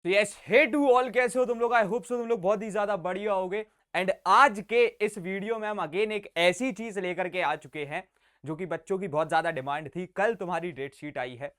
तो yes, hey to all, कैसे हो तुम लोग? आई होप सो तुम लोग बहुत ही ज्यादा बढ़िया होगे। एंड आज के इस वीडियो में हम अगेन एक ऐसी चीज लेकर के आ चुके हैं जो कि बच्चों की बहुत ज्यादा डिमांड थी। कल तुम्हारी डेट शीट आई है,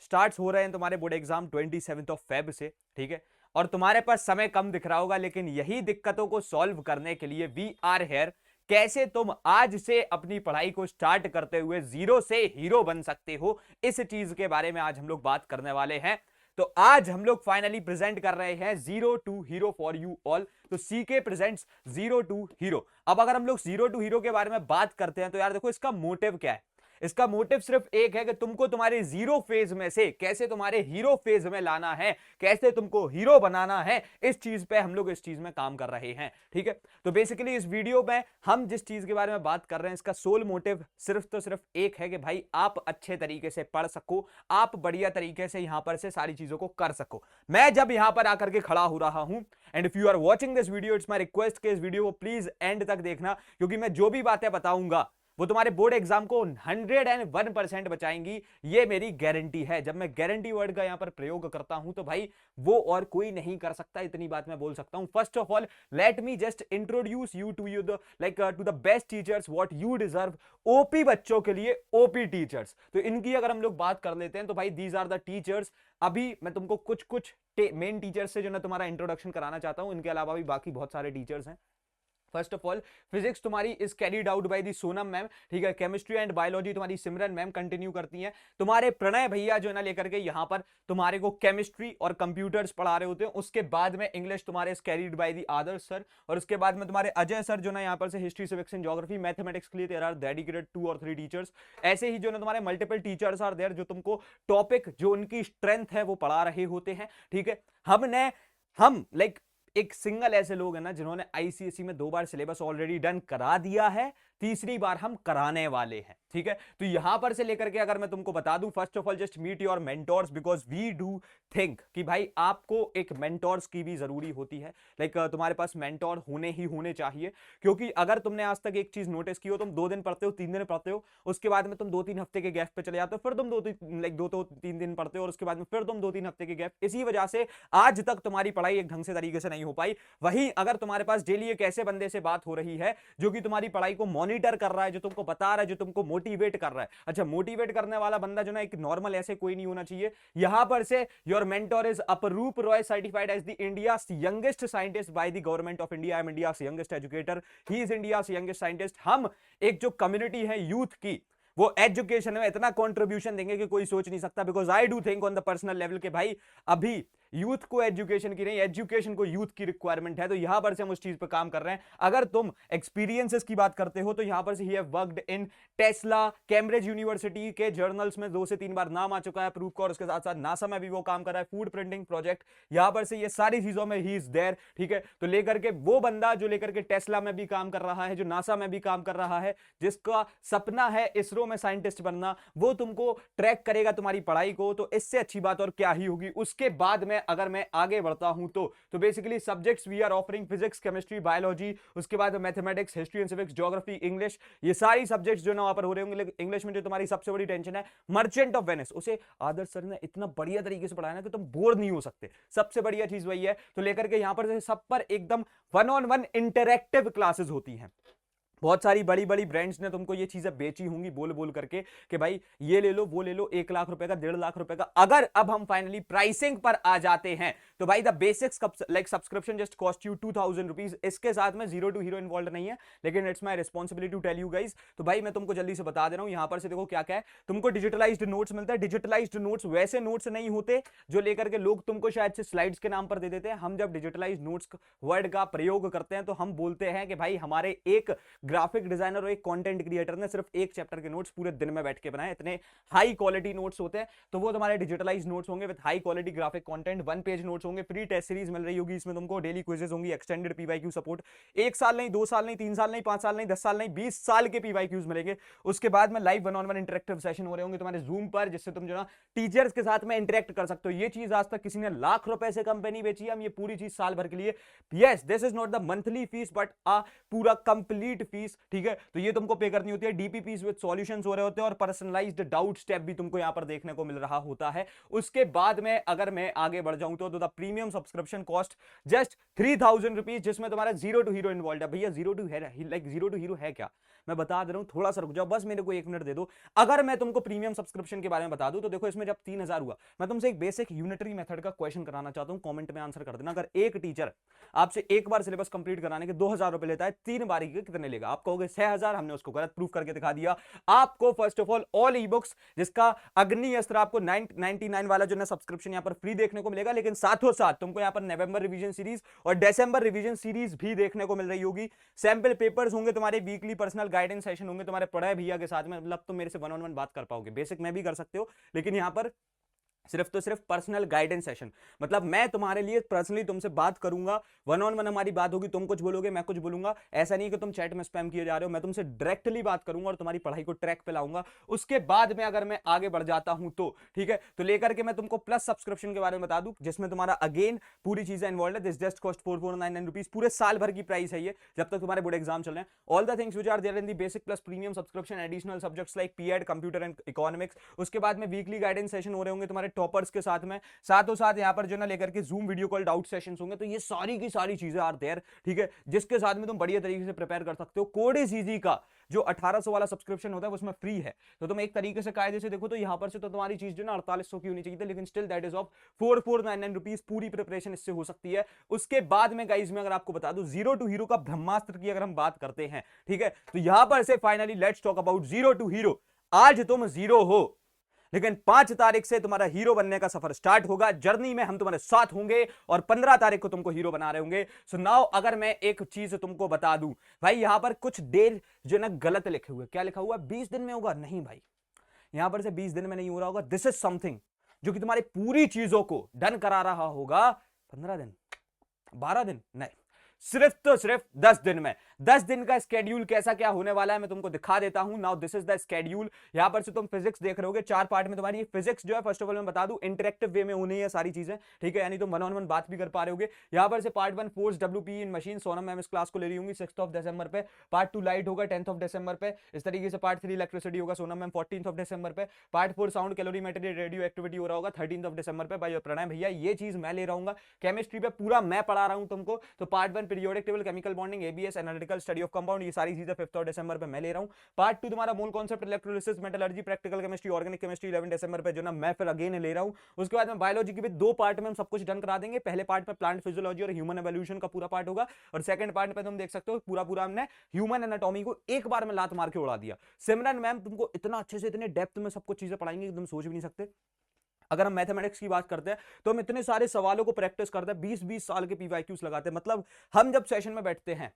स्टार्ट हो रहे हैं तुम्हारे बोर्ड एग्जाम 27 से, ठीक है। और तुम्हारे पास समय कम दिख रहा होगा, लेकिन यही दिक्कतों को सॉल्व करने के लिए वी आर हेयर। कैसे तुम आज से अपनी पढ़ाई को स्टार्ट करते हुए जीरो से हीरो बन सकते हो, इस चीज के बारे में आज हम लोग बात करने वाले हैं। तो आज हम लोग फाइनली प्रेजेंट कर रहे हैं zero to hero for you all. तो CK presents zero to hero. अब अगर हम लोग जीरो टू हीरो के बारे में बात करते हैं तो यार देखो, इसका मोटिव क्या है। इसका मोटिव सिर्फ एक है कि तुमको तुम्हारे जीरो फेज में से कैसे तुम्हारे हीरो फेज में लाना है, कैसे तुमको हीरो बनाना है। इस चीज पे हम लोग इस चीज में काम कर रहे हैं, ठीक है। तो बेसिकली इस वीडियो में हम जिस चीज के बारे में बात कर रहे हैं, इसका सोल मोटिव सिर्फ तो सिर्फ एक है कि भाई आप अच्छे तरीके से पढ़ सको, आप बढ़िया तरीके से यहां पर से सारी चीजों को कर सको। मैं जब यहां पर आकर के खड़ा हो रहा हूं, and if you are watching this video, it's my request के इस वीडियो को प्लीज एंड तक देखना, क्योंकि मैं जो भी बातें बताऊंगा वो तुम्हारे बोर्ड एग्जाम को 101% बचाएंगी। ये मेरी गारंटी है। जब मैं गारंटी वर्ड का यहां पर प्रयोग करता हूं तो भाई वो और कोई नहीं कर सकता, इतनी बात मैं बोल सकता हूं। First of all let me just introduce you to to the best teachers what you deserve. OP बच्चों के लिए ओपी टीचर्स, तो इनकी अगर हम लोग बात कर लेते हैं तो भाई दीज आर द टीचर्स। अभी मैं तुमको कुछ कुछ मेन टीचर्स से जो ना तुम्हारा इंट्रोडक्शन कराना चाहता हूं, इनके अलावा भी बाकी बहुत सारे टीचर्स हैं। फर्स्ट ऑफ ऑल फिजिक्स तुम्हारी is carried out by the Sonam ma'am, ठीक है। केमिस्ट्री एंड बायोलॉजी तुम्हारी सिमरन मैम कंटिन्यू करती हैं। तुम्हारे प्रणय भैया जो है ना लेकर के यहां पर तुम्हारे को केमिस्ट्री और कंप्यूटर्स पढ़ा रहे होते हैं। उसके बाद में इंग्लिश तुम्हारे is carried by the Adarsh sir, और उसके बाद में तुम्हारे अजय सर जो ना यहाँ पर से history civics and geography mathematics के लिए देयर आर डेडिकेटेड 2 और 3 टीचर्स। ऐसे ही जो ना तुम्हारे मल्टीपल टीचर्स आर देयर जो तुमको टॉपिक जो उनकी स्ट्रेंथ है वो पढ़ा रहे होते हैं, ठीक है। हम लाइक एक सिंगल ऐसे लोग हैं ना जिन्होंने आईसीएसई में 2 बार सिलेबस ऑलरेडी डन करा दिया है, तीसरी बार हम कराने वाले हैं, ठीक है। तो यहां पर से लेकर के अगर मैं तुमको बता दूं, first of all just meet your mentors because we do think कि भाई आपको एक मेंटोर्स की भी जरूरी होती है। लाइक तुम्हारे पास मेंटोर होने ही होने चाहिए, क्योंकि अगर तुमने आज तक एक चीज नोटिस की हो, तुम 2 दिन पढ़ते हो, 3 दिन पढ़ते हो, उसके बाद में तुम 2-3 हफ्ते के गैप पे चले जाते हो, फिर तुम 2-3 दिन पढ़ते हो और उसके बाद में फिर तुम 2-3 हफ्ते के गैप। इसी वजह से आज तक तुम्हारी पढ़ाई एक ढंग से तरीके से नहीं हो पाई। वहीं अगर तुम्हारे पास डेली एक ऐसे बंदे से बात हो रही है जो कि तुम्हारी पढ़ाई को मॉनिटर कर रहा है, जो तुमको बता रहा है, जो तुमको मोटिवेट कर रहा है। अच्छा, मोटिवेट करने वाला बंदा जो ना एक नॉर्मल ऐसे कोई नहीं होना चाहिए। यहां पर से your mentor is Aparup Roy, certified as the India youngest scientist by the government of India. I am India youngest educator, he is India youngest scientist. हम एक जो कम्युनिटी है यूथ की, वो एजुकेशन में इतना कंट्रीब्यूशन देंगे कि कोई सोच नहीं सकता। Because I do think on the personal level के भाई अभी यूथ को एजुकेशन की नहीं, एजुकेशन को यूथ की रिक्वायरमेंट है। तो यहां पर से हम उस चीज पे काम कर रहे हैं। अगर तुम एक्सपीरियंसेस की बात करते हो तो यहां पर से he have worked in Tesla, Cambridge university के जर्नल्स में 2 से 3 बार नाम आ चुका है, प्रूफ का। और उसके साथ साथ नासा में भी वो काम कर रहा है, फूड प्रिंटिंग प्रोजेक्ट, यहां पर से ये सारी चीजों में ही इज देयर, ठीक है। तो लेकर के वो बंदा जो लेकर के टेस्ला में भी काम कर रहा है, जो नासा में भी काम कर रहा है, जिसका सपना है इसरो में साइंटिस्ट बनना, वो तुमको ट्रैक करेगा तुम्हारी पढ़ाई को। तो इससे अच्छी बात और क्या ही होगी। उसके बाद में अगर मैं आगे बढ़ता हूं तो basically subjects we are offering physics, chemistry, biology, उसके बाद mathematics, history and civics, geography, English, ये सारी सब्जेक्ट्स जो ना वहां पर हो रहे होंगे। इंग्लिश में जो तुम्हारी सबसे बड़ी टेंशन है मर्चेंट ऑफ वेनिस, उसे आदर्श सर ने इतना बढ़िया तरीके से पढ़ाया ना कि तुम बोर नहीं हो सकते। सबसे बढ़िया चीज वही है। तो लेकर के यहां पर सब पर एकदम 1-on-1 इंटरैक्टिव क्लासेस होती हैं। बहुत सारी बड़ी बड़ी ब्रांड्स ने तुमको ये चीजें बेची होंगी बोल बोल करके कि भाई ये ले लो, वो ले लो, 1 लाख रुपए का, 1.5 लाख रुपए का। अगर अब हम फाइनली प्राइसिंग पर आ जाते हैं तो भाई the basics like subscription just cost you 2000 rupees. इसके साथ में जीरो टू हीरो इन्वॉल्व नहीं है, लेकिन it's my responsibility to tell you guys. तो भाई मैं तुमको जल्दी से बता दे रहा हूं, यहां पर से देखो क्या क्या है। तुमको डिजिटलाइज्ड नोट्स मिलता है। डिजिटलाइज्ड नोट्स वैसे नोट्स नहीं होते जो लेकर के लोग तुमको शायद से स्लाइड्स के नाम पर दे देते हैं। हम जब डिजिटलाइज्ड नोट्स वर्ड का प्रयोग करते हैं तो हम बोलते हैं कि भाई हमारे एक ग्राफिक डिजाइनर और एक कंटेंट क्रिएटर ने सिर्फ एक चैप्टर के नोट्स पूरे दिन में बैठ के बनाए, इतने हाई क्वालिटी नोट्स होते हैं। तो वो तुम्हारे डिजिटलाइज्ड नोट्स होंगे with high quality graphic content, 1 page notes होंगे। फ्री टेस्ट सीरीज मिल रही होगी इसमें तुमको, डेली क्विजेस होंगी, एक्सटेंडेड पीवाईक्यू सपोर्ट। 1 साल नहीं, 2 साल नहीं, 3 साल नहीं, 5 साल नहीं, 10 साल नहीं, 20 साल के पीवाईक्यूज मिलेंगे। उसके बाद में लाइव 1-on-1 इंटरेक्टिव सेशन हो रहे होंगे तुम्हारे जूम पर, जिससे तुम जो ना टीचर्स के साथ में इंटरेक्ट कर सकते हो। ये चीज आज तक किसी ने लाख रुपए से कम पे नहीं बेची। हम ये पूरी चीज साल भर के लिए, yes this is not the monthly fees but a पूरा कंप्लीट फीस, ठीक है, तो ये तुमको पे करनी होती है। डीपीपीस विद सॉल्यूशंस हो रहे होते हैं और पर्सनलाइज्ड डाउट स्टेप भी तुमको यहां पर देखने को मिल रहा होता है। उसके बाद में अगर मैं आगे बढ़ जाऊं तो the premium subscription cost just 3000 rupees, जिसमें तुम्हारा जीरो टू हीरो इन्वॉल्व है। भैया जीरो टू है, लाइक जीरो टू हीरो है क्या, मैं बता दे रहा हूं, थोड़ा सा रुक जाओ, बस मेरे को 1 मिनट दे दो। अगर मैं तुमको प्रीमियम सब्सक्रिप्शन के बारे में बता दूं तो देखो, इसमें जब 3000 हुआ, मैं तुमसे एक बेसिक यूनिटरी मेथड का क्वेश्चन कराना चाहता हूं, कमेंट में आंसर कर देना। अगर एक टीचर आपसे एक बार सिलेबस कंप्लीट कराने के 2000 रुपए लेता है, 3 बारी के कितने लेगा? आप कहोगे 6000, हमने उसको गलत प्रूफ करके दिखा दिया। आपको first of all e books, जिसका अग्नि अस्त्र आपको 999 वाला जो ना सब्सक्रिप्शन यहां पर फ्री देखने को मिलेगा, लेकिन साथों साथ तुमको यहां पर नवंबर रिवीजन सीरीज और दिसंबर रिवीजन सीरीज भी देखने को मिल रही होगी। सैंपल पेपर्स होंगे तुम्हारे, वीकली पर्सनल गाइडेंस सेशन होंगे तुम्हारे पढ़ाई भैया के साथ में, मतलब तुम मेरे से 1-on-1 बात कर पाओगे। बेसिक मैं भी कर सकते हो, लेकिन यहां पर सिर्फ तो सिर्फ पर्सनल गाइडेंस सेशन, मतलब मैं तुम्हारे लिए पर्सनली तुमसे बात करूंगा, 1-on-1 हमारी बात होगी, तुम कुछ बोलोगे मैं कुछ बोलूंगा। ऐसा नहीं कि तुम चैट में स्पैम किए जा रहे हो, मैं तुमसे डायरेक्टली बात करूंगा और तुम्हारी पढ़ाई को ट्रैक पे लाऊंगा। उसके बाद में अगर मैं आगे बढ़ जाता हूं तो ठीक है, तो लेकर के मैं तुमको प्लस सब्सक्रिप्शन के बारे में बता दूं, जिसमें तुम्हारा अगेन पूरी चीजें इन्वॉल्व है। दिस जस्ट कॉस्ट 4499 रुपीज, पूरे साल भर की प्राइस है ये, जब तक तुम्हारे बोर्ड एग्जाम चल रहे हैं। All the things which are there in the basic plus premium subscription, additional subjects like PEd, computer and economics. उसके बाद में वीकली गाइडेंस सेशन हो रहे होंगे तुम्हारे टॉपर्स के साथ में, साथों साथ यहां पर जो ना लेकर के zoom video call doubt sessions होंगे। तो ये सारी की सारी चीजें आर देयर, ठीक है, जिसके साथ में तुम बढ़िया तरीके से प्रिपेयर कर सकते हो। कोड इज इजी का जो 1800 वाला सब्सक्रिप्शन होता है उसमें फ्री है, तो तुम एक तरीके से कायदे से देखो तो यहां पर से तो तुम्हारी चीज जो ना 4800 की होनी चाहिए थी, लेकिन still that is of 4499 rupees, पूरी प्रिपरेशन इससे हो सकती है। उसके बाद में गाइज मैं अगर आपको बता दूं, जीरो टू हीरो का ब्रह्मास्त्र की अगर हम बात करते हैं, ठीक है, तो यहां पर से finally let's talk about zero to hero. आज तुम जीरो हो, लेकिन 5 तारीख से तुम्हारा हीरो बनने का सफर स्टार्ट होगा। जर्नी में हम तुम्हारे साथ होंगे और 15 तारीख को तुमको हीरो बना रहे होंगे। सो नाउ अगर मैं एक चीज तुमको बता दूं, भाई यहां पर कुछ देर जो ना गलत लिखे हुए, क्या लिखा हुआ 20 दिन में होगा, नहीं भाई, यहां पर से 20 दिन में नहीं हो रहा होगा। दिस इज समथिंग जो कि तुम्हारी पूरी चीजों को डन करा रहा होगा 15 दिन, 12 दिन नहीं, सिर्फ तो सिर्फ 10 दिन में। 10 दिन का स्केड्यूल कैसा क्या होने वाला है मैं तुमको दिखा देता हूं। Now this is the schedule. यहां पर से तुम फिजिक्स देख रहे होगे, 4 पार्ट में तुम्हारी फिजिक्स जो है, फर्स्ट ऑफ ऑल मैं बता दूं, इंटरेक्टिव वे में होनी है सारी चीजें, ठीक है, यानी तुम 1-on-1 बात भी कर पा रहे होगे। यहां पर से पार्ट 1 फोर्स डब्ल्यूपी इन मशीन, सोनम मैम इस क्लास को ले रही होंगी 6 दिसंबर पे। पार्ट 2 लाइट होगा 10 दिसंबर पे। इस तरीके से पार्ट 3 इलेक्ट्रिसिटी होगा सोनम मैम 14 दिसंबर पे। Part 4 sound calorimetry radio activity हो रहा होगा 13 दिसंबर पे। भाई प्रणय भैया ये चीज मैं ले रहा हूँ, केमिस्ट्री पे पूरा मैं पढ़ा रहा हूं तुमको। तो part 1 periodic table, chemical bonding, ABS, analytical study of compound, ये सारी चीजें 5 दिसंबर पे मैं ले रहा हूं। पार्ट 2 तुम्हारा मूल concept, electrolysis, metallurgy, practical chemistry, organic chemistry 11 दिसंबर पे जो ना मैं फिर अगेन ले रहा हूं। उसके बाद में बायोलॉजी के भी 2 पार्ट में हम सब कुछ डन करा देंगे। पहले पार्ट में प्लांट फिजियोलॉजी और ह्यूमन एवोल्यूशन का पूरा पार्ट होगा, और सेकंड पार्ट में तुम देख सकते हो पूरा हमने ह्यूमन एनाटॉमी को एक बार में लात मार के उड़ा दिया। सिमरन मैम तुमको इतना अच्छे से, इतने डेप्थ में सब कुछ चीजें पढ़ाएंगे कि तुम सोच भी नहीं सकते। अगर हम मैथमेटिक्स की बात करते हैं तो हम इतने सारे सवालों को प्रैक्टिस करते हैं, 20-20 साल के पीवाईक्यूज लगाते हैं। मतलब हम जब सेशन में बैठते हैं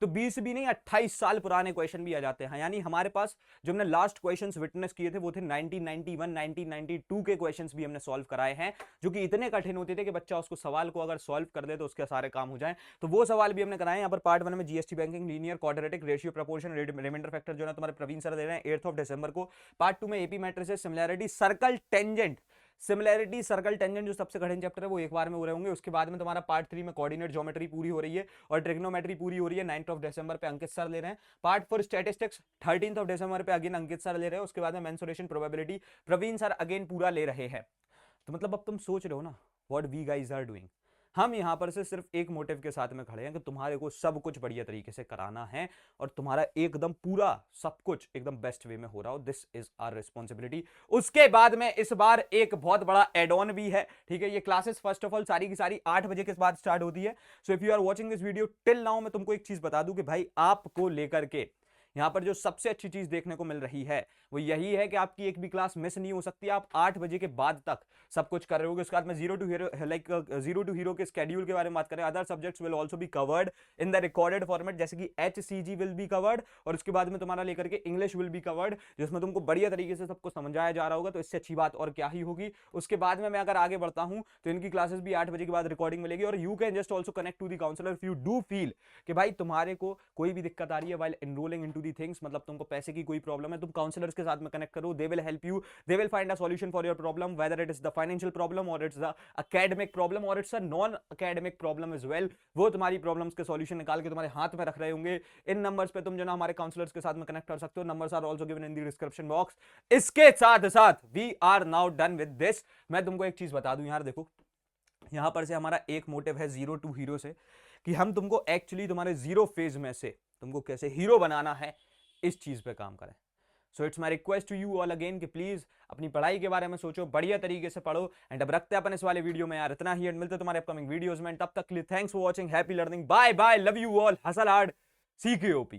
तो 20 भी नहीं 28 साल पुराने क्वेश्चन भी आ जाते हैं। यानी हमारे पास जो हमने लास्ट क्वेश्चंस विटनेस किए थे वो थे 1991 1992 के क्वेश्चंस भी हमने सॉल्व कराए हैं, जो कि इतने कठिन होते थे कि बच्चा उसको सवाल को अगर सॉल्व कर दे तो उसके सारे काम हो जाएं। तो वो सवाल भी हमने कराए। यहाँ पर पार्ट 1 में GST, banking, linear, quadratic, ratio, proportion, reminder factor जो है तुम्हारे प्रवीण सर दे रहे हैं 8 दिसंबर को। पार्ट 2 में AP matrices, similarity, circle, tangent, similarity, circle, tangent जो सबसे कठिन चैप्टर है वो एक बार में हो रहे होंगे। उसके बाद में तुम्हारा पार्ट 3 में कोऑर्डिनेट ज्योमेट्री पूरी हो रही है और ट्रिग्नोमेट्री पूरी हो रही है। 9 दिसंबर पे अंकित सर ले रहे हैं। पार्ट 4 स्टैटिस्टिक्स 13 दिसंबर पे अगेन अंकित सर ले रहे हैं। उसके बाद में mensuration, probability Praveen sir again पूरा ले रहे हैं। तो मतलब अब तुम सोच रहे हो ना what we guys are doing. हम यहां पर से सिर्फ एक मोटिव के साथ में खड़े हैं कि तुम्हारे को सब कुछ बढ़िया तरीके से कराना है और तुम्हारा एकदम पूरा सब कुछ एकदम बेस्ट वे में हो रहा हो। This is our responsibility. उसके बाद में इस बार एक बहुत बड़ा एड ऑन भी है, ठीक है। ये क्लासेस फर्स्ट ऑफ ऑल सारी की सारी 8 बजे के बाद स्टार्ट होती है। So if you are watching this video till now, मैं तुमको एक चीज बता दूं कि भाई आपको लेकर के यहां पर जो सबसे अच्छी चीज देखने को मिल रही है वो यही है कि आपकी एक भी क्लास मिस नहीं हो सकती। आप 8 बजे के बाद तक सब कुछ कर रहे होगे। उसके बाद में जीरो टू हीरो के स्केड्यूल के बारे में बात करें। Other subjects will also be covered in the recorded format, जैसे कि HCG विल बी कवर्ड, और उसके बाद में तुम्हारा लेकर के इंग्लिश विल बी कवर्ड, जिसमें तुमको बढ़िया तरीके से सबको समझाया जा रहा होगा। तो इससे अच्छी बात और क्या ही होगी। उसके बाद में मैं अगर आगे बढ़ता हूं तो इनकी क्लासेस भी 8 बजे के बाद रिकॉर्डिंग मिलेगी। और you can just also connect to the counsellor if you do feel कि भाई तुम्हारे को कोई भी दिक्कत आ रही है while enrolling into the things, मतलब तुमको पैसे की कोई प्रॉब्लम है, तुम काउंसलर्स के साथ में कनेक्ट करो, they will help you, they will find a solution for your problem, whether it is the financial problem और इट्स द एकेडमिक प्रॉब्लम और it's a non academic problem as well. वो तुम्हारी problems के solution निकाल के तुम्हारे हाथ में रख रहे होंगे। इन नंबर्स पे तुम जो ना हमारे काउंसलर्स के साथ में कनेक्ट कर सकते हो। Numbers are also given in the description box. इसके साथ साथ we are now done with this. मैं तुमको एक चीज बता दूं यार, देखो यहां पर से हमारा एक मोटिव है जीरो टू हीरो से, कि हम तुमको एक्चुअली तुम्हारे जीरो फेज में से तुमको कैसे हीरो बनाना है, इस चीज पे काम करें। So it's my request to you all again कि प्लीज अपनी पढ़ाई के बारे में सोचो, बढ़िया तरीके से पढ़ो। एंड अब रखते हैं अपन इस वाले वीडियो में यार इतना ही, एंड मिलते तुम्हारे अपकमिंग वीडियोस में। तब तक के लिए thanks for watching, happy learning, bye bye, love you all, hustle hard, CKOP।